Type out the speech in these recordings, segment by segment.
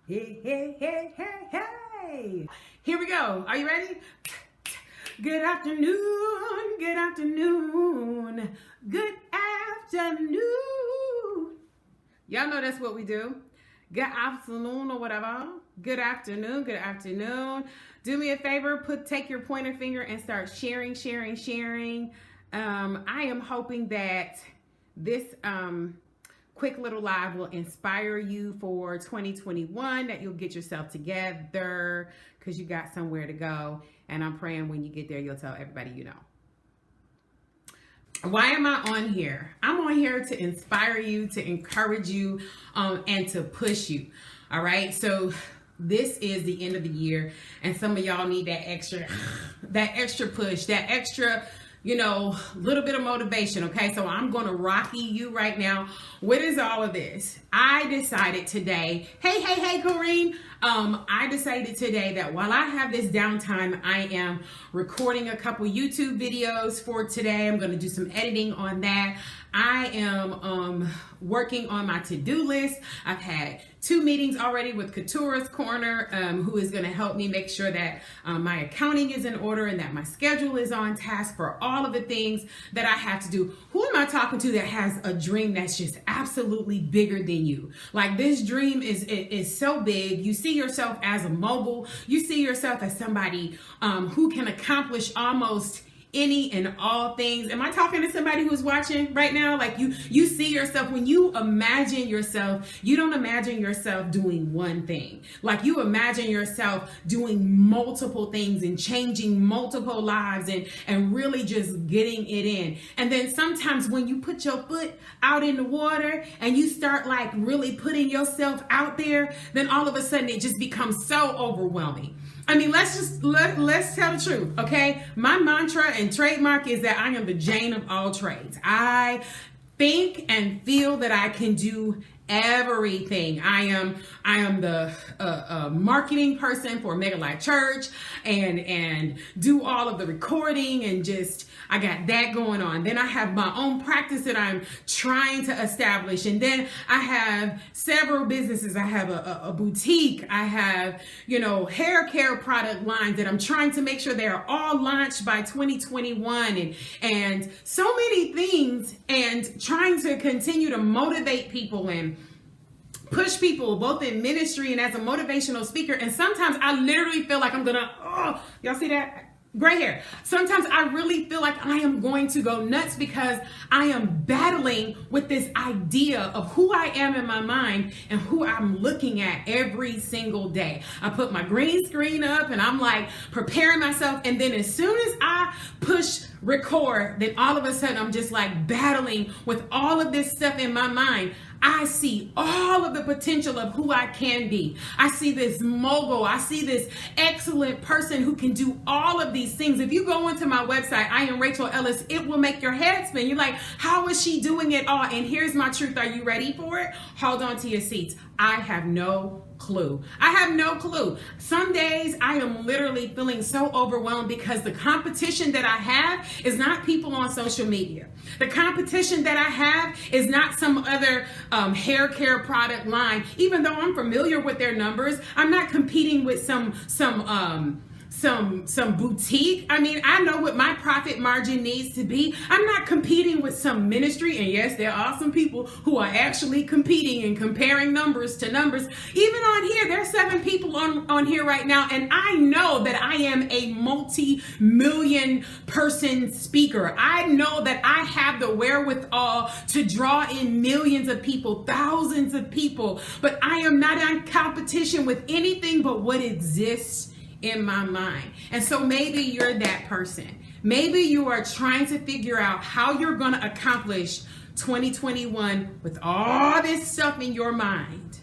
Hey, hey, hey, hey, hey. Here we go. Are you ready? Good afternoon. Good afternoon. Good afternoon. Y'all know that's what we do. Good afternoon or whatever. Good afternoon. Good afternoon. Do me a favor. Take your pointer finger and start sharing. I am hoping that this quick little live will inspire you for 2021, that you'll get yourself together because you got somewhere to go. And I'm praying when you get there, you'll tell everybody you know. Why am I on here? I'm on here to inspire you, to encourage you, and to push you. All right. So this is the end of the year, and some of y'all need that extra push, that extra, little bit of motivation. Okay, so I'm going to rocky you right now. What is all of this? I decided today, hey, Corrine. I decided today that while I have this downtime, I am recording a couple YouTube videos for today. I'm going to do some editing on that. I am working on my to-do list. I've had 2 meetings already with Katura's Corner, who is going to help me make sure that my accounting is in order and that my schedule is on task for all of the things that I have to do. Who am I talking to that has a dream that's just absolutely bigger than you? Like, this dream is so big. You see yourself as a mogul. You see yourself as somebody who can accomplish almost any and all things. Am I talking to somebody who's watching right now? Like, you see yourself, when you imagine yourself, you don't imagine yourself doing one thing. Like, you imagine yourself doing multiple things and changing multiple lives and really just getting it in. And then sometimes when you put your foot out in the water and you start like really putting yourself out there, then all of a sudden it just becomes so overwhelming. I mean, let's tell the truth, okay? My mantra and trademark is that I am the Jane of all trades. I think and feel that I can do everything. I am the marketing person for Mega Life Church and do all of the recording, and just I got that going on. Then I have my own practice that I'm trying to establish, and then I have several businesses. I have a boutique. I have hair care product lines that I'm trying to make sure they are all launched by 2021, and so many things, and trying to continue to motivate people and push people both in ministry and as a motivational speaker. And sometimes I literally feel like I'm gonna, y'all see that? Gray hair. Sometimes I really feel like I am going to go nuts because I am battling with this idea of who I am in my mind and who I'm looking at every single day. I put my green screen up and I'm like preparing myself, and then as soon as I push record, then all of a sudden I'm just like battling with all of this stuff in my mind. I see all of the potential of who I can be. I see this mogul. I see this excellent person who can do all of these things. If you go into my website, I am Rachel Ellis, it will make your head spin. You're like, how is she doing it all? And here's my truth. Are you ready for it? Hold on to your seats. I have no clue. I have no clue. Some days I am literally feeling so overwhelmed because the competition that I have is not people on social media. The competition that I have is not some other hair care product line. Even though I'm familiar with their numbers, I'm not competing with some boutique. I mean, I know what my profit margin needs to be. I'm not competing with some ministry. And yes, there are some people who are actually competing and comparing numbers to numbers. Even on here, there's 7 people on here right now. And I know that I am a multi-million person speaker. I know that I have the wherewithal to draw in millions of people, thousands of people, but I am not in competition with anything but what exists in my mind. And so maybe you're that person. Maybe you are trying to figure out how you're going to accomplish 2021 with all this stuff in your mind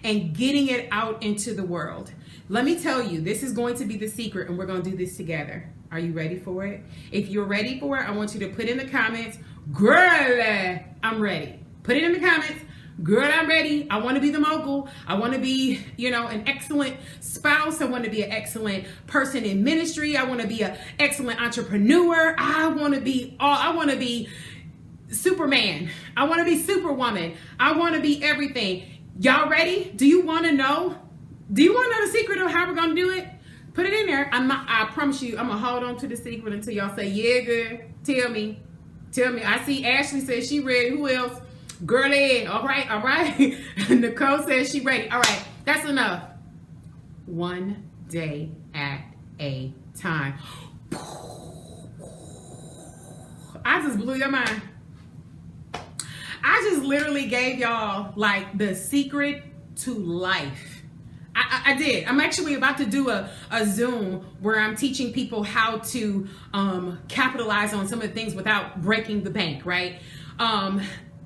and getting it out into the world. Let me tell you, this is going to be the secret, and we're going to do this together. Are you ready for it? If you're ready for it, I want you to put in the comments, girl, I'm ready. Put it in the comments. Girl, I'm ready. I want to be the mogul. I want to be, an excellent spouse. I want to be an excellent person in ministry. I want to be an excellent entrepreneur. I want to be Superman. I want to be Superwoman. I want to be everything. Y'all ready? Do you want to know Do you want to know the secret of how we're going to do it? Put it in there. I promise you, I'm going to hold on to the secret until y'all say, yeah, good. Tell me. I see Ashley says she ready. Who else? Girlie. All right. Nicole says she ready. All right. That's enough. One day at a time. I just blew your mind. I just literally gave y'all like the secret to life. I did. I'm actually about to do a Zoom where I'm teaching people how to capitalize on some of the things without breaking the bank, right? And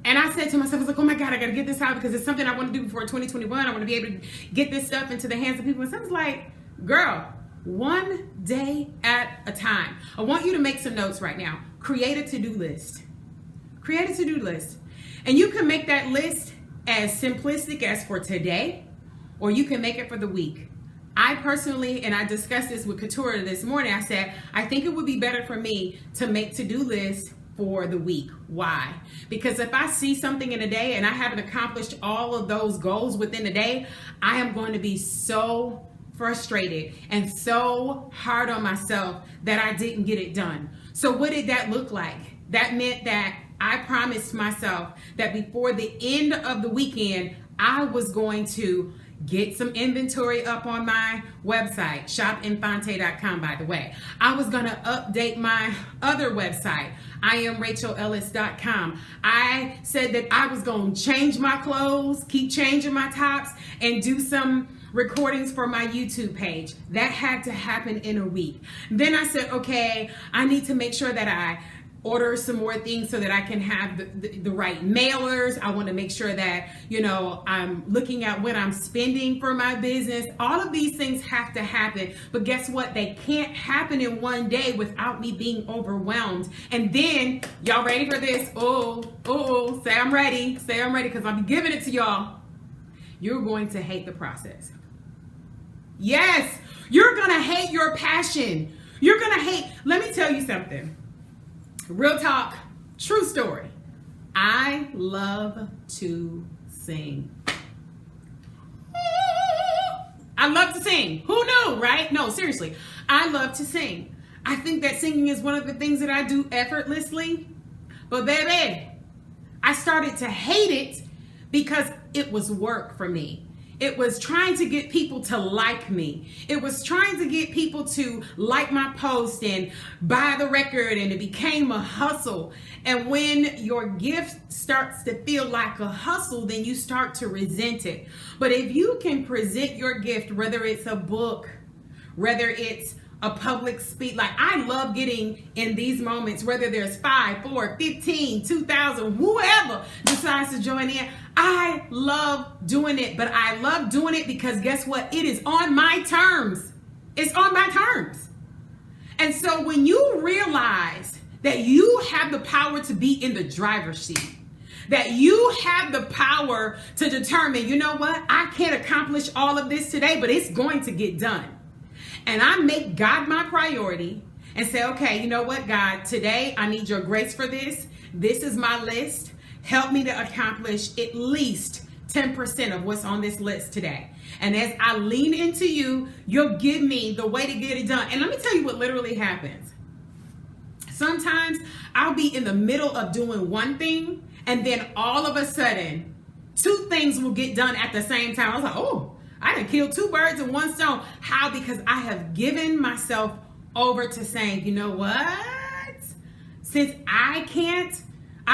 I said to myself, I was like, oh my God, I got to get this out because it's something I want to do before 2021. I want to be able to get this stuff into the hands of people. And so I was like, girl, one day at a time. I want you to make some notes right now. Create a to-do list. Create a to-do list. And you can make that list as simplistic as for today, or you can make it for the week. I personally, and I discussed this with Katura this morning, I said, I think it would be better for me to make to-do lists for the week. Why? Because if I see something in a day and I haven't accomplished all of those goals within a day, I am going to be so frustrated and so hard on myself that I didn't get it done. So what did that look like? That meant that I promised myself that before the end of the weekend, I was going to get some inventory up on my website, shopinfante.com, by the way. I was going to update my other website, IamRachelEllis.com. I said that I was going to change my clothes, keep changing my tops, and do some recordings for my YouTube page. That had to happen in a week. Then I said, okay, I need to make sure that I order some more things so that I can have the right mailers. I want to make sure that, I'm looking at what I'm spending for my business. All of these things have to happen. But guess what? They can't happen in one day without me being overwhelmed. And then, y'all ready for this? Say I'm ready. Say I'm ready because I'll be giving it to y'all. You're going to hate the process. Yes, you're going to hate your passion. You're going to hate. Let me tell you something. Real talk, true story. I love to sing. I love to sing. Who knew, right? No, seriously. I love to sing. I think that singing is one of the things that I do effortlessly. But baby, I started to hate it because it was work for me. It was trying to get people to like me. It was trying to get people to like my post and buy the record, and it became a hustle. And when your gift starts to feel like a hustle, then you start to resent it. But if you can present your gift, whether it's a book, whether it's a public speak, like I love getting in these moments, whether there's 5, 4, 15, 2,000, whoever decides to join in. I love doing it, but I love doing it because guess what? It is on my terms. It's on my terms. And so when you realize that you have the power to be in the driver's seat, that you have the power to determine, you know what? I can't accomplish all of this today, but it's going to get done. And I make God my priority and say, okay, you know what, God, today I need your grace for this. This is my list. Help me to accomplish at least 10% of what's on this list today. And as I lean into you, you'll give me the way to get it done. And let me tell you what literally happens. Sometimes I'll be in the middle of doing one thing, and then all of a sudden, 2 things will get done at the same time. I was like, oh, I done killed 2 birds in one stone. How? Because I have given myself over to saying, you know what? Since I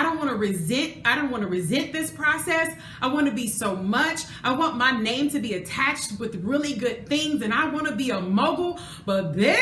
don't want to resent this process. I want to be so much. I want my name to be attached with really good things, and I want to be a mogul. But baby,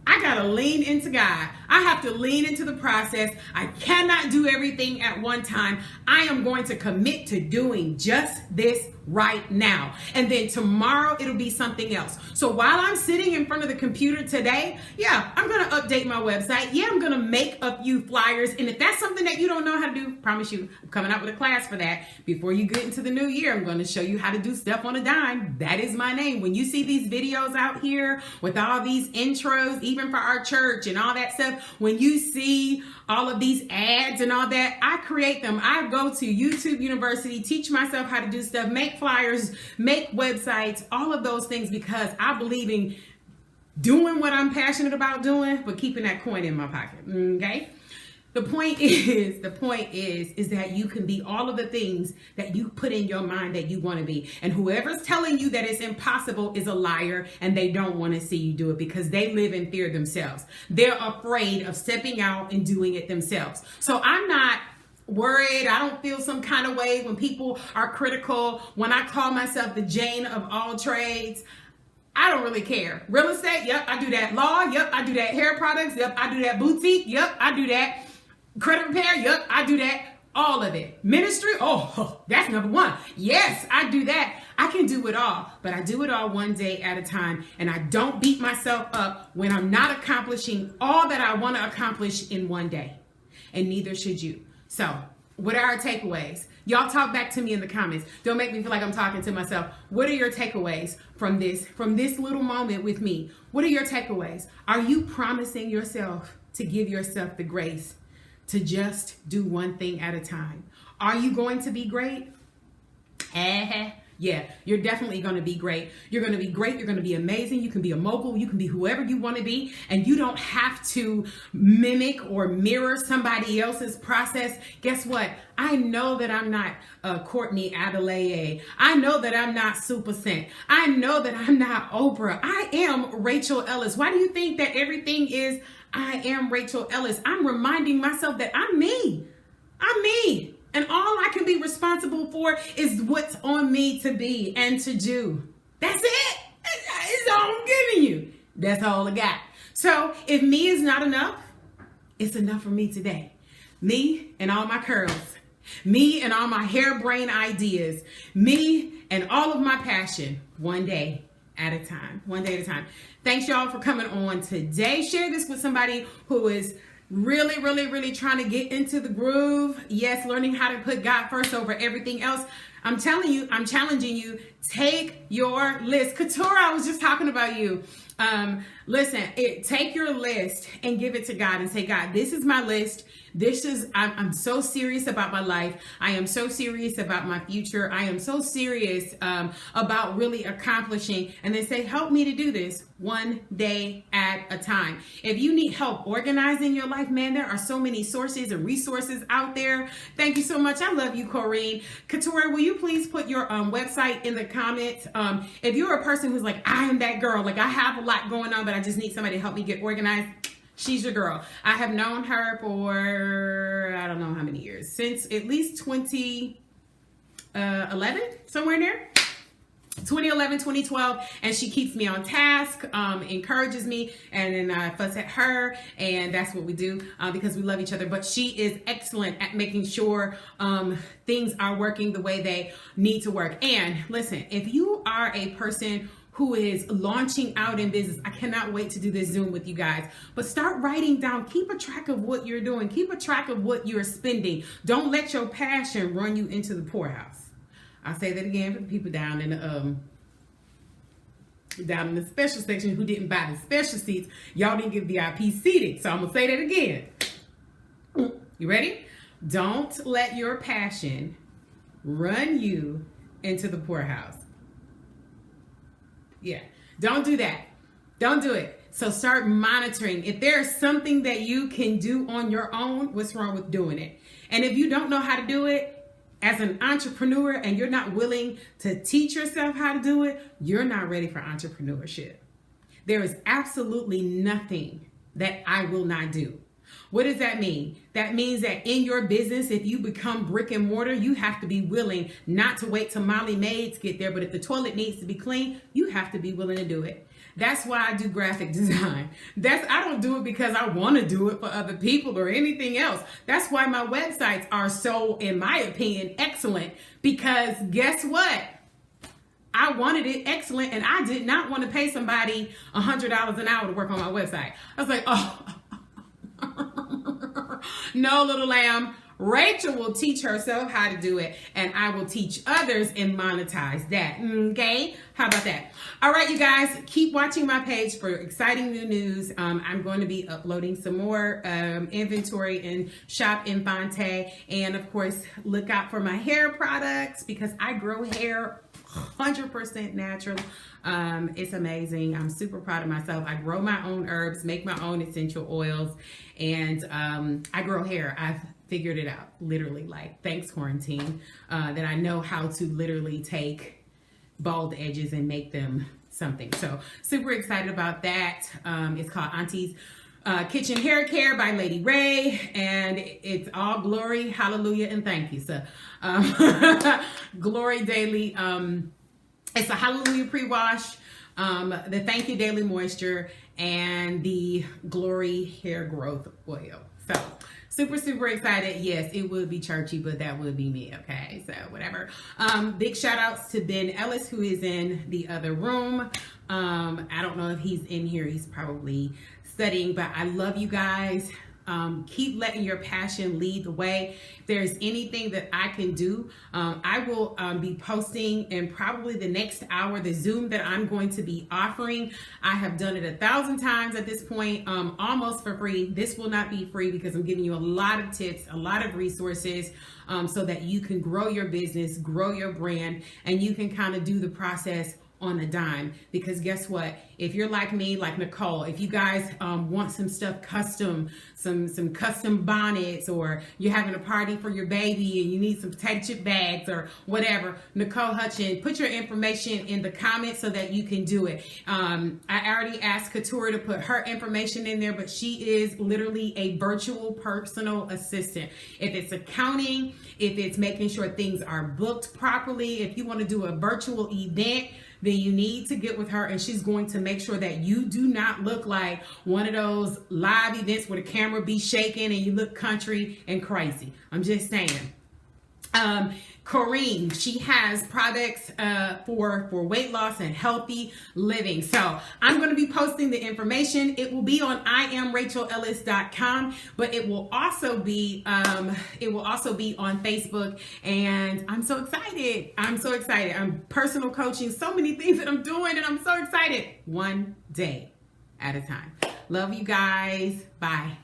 I got to lean into God. I have to lean into the process. I cannot do everything at one time. I am going to commit to doing just this right now. And then tomorrow it'll be something else. So while I'm sitting in front of the computer today, yeah, I'm going to update my website. Yeah, I'm going to make a few flyers. And if that's something that you don't know how to do, promise you, I'm coming out with a class for that. Before you get into the new year, I'm going to show you how to do stuff on a dime. That is my name. When you see these videos out here with all these intros, even for our church and all that stuff, when you see all of these ads and all that, I create them. I go to YouTube University, teach myself how to do stuff, make flyers, make websites, all of those things, because I believe in doing what I'm passionate about doing, but keeping that coin in my pocket. Okay. The point is that you can be all of the things that you put in your mind that you want to be. And whoever's telling you that it's impossible is a liar, and they don't want to see you do it because they live in fear themselves. They're afraid of stepping out and doing it themselves. So I'm not worried. I don't feel some kind of way when people are critical. When I call myself the Jane of all trades, I don't really care. Real estate, yep, I do that. Law, yep, I do that. Hair products, yep, I do that. Boutique, yep, I do that. Credit repair, yep, I do that. All of it. Ministry, oh, that's number one. Yes, I do that. I can do it all, but I do it all one day at a time, and I don't beat myself up when I'm not accomplishing all that I want to accomplish in one day, and neither should you. So, what are our takeaways? Y'all talk back to me in the comments. Don't make me feel like I'm talking to myself. What are your takeaways from this little moment with me? What are your takeaways? Are you promising yourself to give yourself the grace to just do one thing at a time? Are you going to be great? Yeah, you're definitely going to be great. You're going to be great. You're going to be amazing. You can be a mogul. You can be whoever you want to be. And you don't have to mimic or mirror somebody else's process. Guess what? I know that I'm not Courtney Adelaide. I know that I'm not Super Scent. I know that I'm not Oprah. I am Rachel Ellis. Why do you think that everything is I am Rachel Ellis? I'm reminding myself that I'm me. I'm me. And all I can be responsible for is what's on me to be and to do. That's it. It's all I'm giving you. That's all I got. So if me is not enough, it's enough for me today. Me and all my curls. Me and all my harebrained ideas. Me and all of my passion. One day at a time. One day at a time. Thanks y'all for coming on today. Share this with somebody who is really trying to get into the groove. Yes, learning how to put God first over everything else. I'm telling you, I'm challenging you. Take your list. Couture, I was just talking about you. Listen, take your list and give it to God and say, God, this is my list. I'm so serious about my life. I am so serious about my future. I am so serious about really accomplishing. And then say, help me to do this one day at a time. If you need help organizing your life, man, there are so many sources and resources out there. Thank you so much. I love you, Corrine. Couture, will you please put your website in the comments? If you're a person who's like, I am that girl, like I have a lot going on, but I just need somebody to help me get organized, she's your girl. I have known her for, I don't know how many years, since at least 2011, somewhere in there. 2011, 2012, and she keeps me on task, encourages me, and then I fuss at her, and that's what we do because we love each other. But she is excellent at making sure things are working the way they need to work. And listen, if you are a person who is launching out in business, I cannot wait to do this Zoom with you guys. But start writing down, keep a track of what you're doing, keep a track of what you're spending. Don't let your passion run you into the poorhouse. I'll say that again for the people down in the special section who didn't buy the special seats. Y'all didn't get VIP seating. So I'm going to say that again. You ready? Don't let your passion run you into the poorhouse. Yeah, don't do that. Don't do it. So start monitoring. If there's something that you can do on your own, what's wrong with doing it? And if you don't know how to do it, as an entrepreneur and you're not willing to teach yourself how to do it, you're not ready for entrepreneurship. There is absolutely nothing that I will not do. What does that mean? That means that in your business, if you become brick and mortar, you have to be willing not to wait till Molly maids get there. But if the toilet needs to be clean, you have to be willing to do it. That's why I do graphic design. I don't do it because I want to do it for other people or anything else. That's why my websites are so, in my opinion, excellent. Because guess what? I wanted it excellent, and I did not want to pay somebody $100 an hour to work on my website. I was like, oh, no, little lamb. Rachel will teach herself how to do it, and I will teach others and monetize that. Okay? How about that? All right, you guys, keep watching my page for exciting new news. I'm going to be uploading some more inventory in Shop Infante, and of course, look out for my hair products because I grow hair 100% natural. It's amazing. I'm super proud of myself. I grow my own herbs, make my own essential oils, and I grow hair. I've figured it out, literally, like, thanks quarantine, that I know how to literally take bald edges and make them something. So super excited about that. It's called Auntie's Kitchen Hair Care by Lady Ray, and it's all glory, hallelujah, and thank you. So glory daily. It's a hallelujah pre-wash, the thank you daily moisture, and the glory hair growth oil. So super excited. Yes, it would be churchy, but that would be me. Okay, so whatever. Big shout outs to Ben Ellis, who is in the other room. I don't know if he's in here. He's probably studying, but I love you guys. Keep letting your passion lead the way. If there's anything that I can do, I will be posting in probably the next hour the Zoom that I'm going to be offering. I have done it 1,000 times at this point, almost for free. This will not be free because I'm giving you a lot of tips, a lot of resources, so that you can grow your business, grow your brand, and you can kind of do the process on a dime. Because guess what, if you're like me, like Nicole, if you guys want some stuff custom, some custom bonnets, or you're having a party for your baby and you need some potato chip bags or whatever, Nicole Hutchin, put your information in the comments so that you can do it. I already asked Couture to put her information in there, but she is literally a virtual personal assistant. If it's accounting, if it's making sure things are booked properly, if you want to do a virtual event, then you need to get with her, and she's going to make sure that you do not look like one of those live events where the camera be shaking and you look country and crazy. I'm just saying. Corrine, she has products for weight loss and healthy living. So I'm going to be posting the information. It will be on IamRachelEllis.com, but it will also be on Facebook. And I'm so excited. I'm personal coaching, so many things that I'm doing, and I'm so excited. One day at a time. Love you guys. Bye.